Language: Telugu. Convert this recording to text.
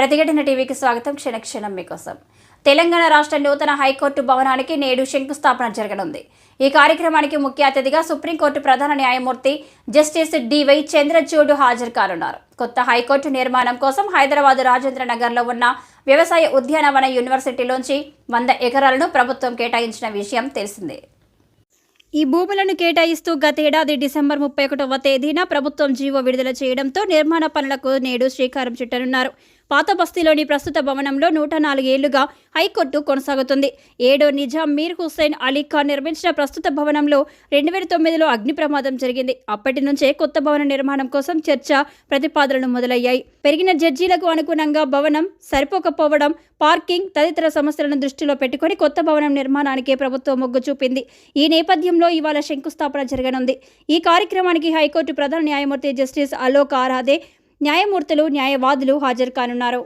ప్రతిఘటన టీవీకి స్వాగతం. క్షణక్షణం మీకోసం. తెలంగాణ రాష్ట్ర నూతన హైకోర్టు భవనానికి నేడు శంకుస్థాపన జరగనుంది. ఈ కార్యక్రమానికి ముఖ్య అతిథిగా సుప్రీంకోర్టు ప్రధాన న్యాయమూర్తి జస్టిస్ డివై చంద్రచూడ్ హాజరు కానున్నారు. కొత్త హైకోర్టు నిర్మాణం కోసం హైదరాబాద్ రాజేంద్ర నగర్లో ఉన్న వ్యవసాయ ఉద్యానవన యూనివర్సిటీలోంచి 100 ఎకరాలను ప్రభుత్వం కేటాయించిన విషయం తెలిసిందే. ఈ భూములను కేటాయిస్తూ గతేడాది డిసెంబర్ 31వ తేదీన ప్రభుత్వం జీవో విడుదల చేయడంతో నిర్మాణ పనులకు నేడు శ్రీకారం చుట్టనున్నారు. పాత బస్తీలోని ప్రస్తుత భవనంలో 104 ఏళ్లుగా హైకోర్టు కొనసాగుతుంది. 7వ నిజాం మీర్ హుస్సేన్ అలీ ఖాన్ నిర్మించిన ప్రస్తుత భవనంలో 2009లో అగ్ని ప్రమాదం జరిగింది. అప్పటి నుంచే కొత్త భవన నిర్మాణం కోసం చర్చ ప్రతిపాదనలు మొదలయ్యాయి. పెరిగిన జడ్జీలకు అనుగుణంగా భవనం సరిపోకపోవడం, పార్కింగ్ తదితర సమస్యలను దృష్టిలో పెట్టుకుని కొత్త భవనం నిర్మాణానికే ప్రభుత్వం మొగ్గు చూపింది. ఈ నేపథ్యంలో ఇవాళ శంకుస్థాపన జరగనుంది. ఈ కార్యక్రమానికి హైకోర్టు ప్రధాన న్యాయమూర్తి జస్టిస్ అలోక్ ఆరాధే, న్యాయమూర్తులు, న్యాయవాదులు హాజరు కానున్నారు.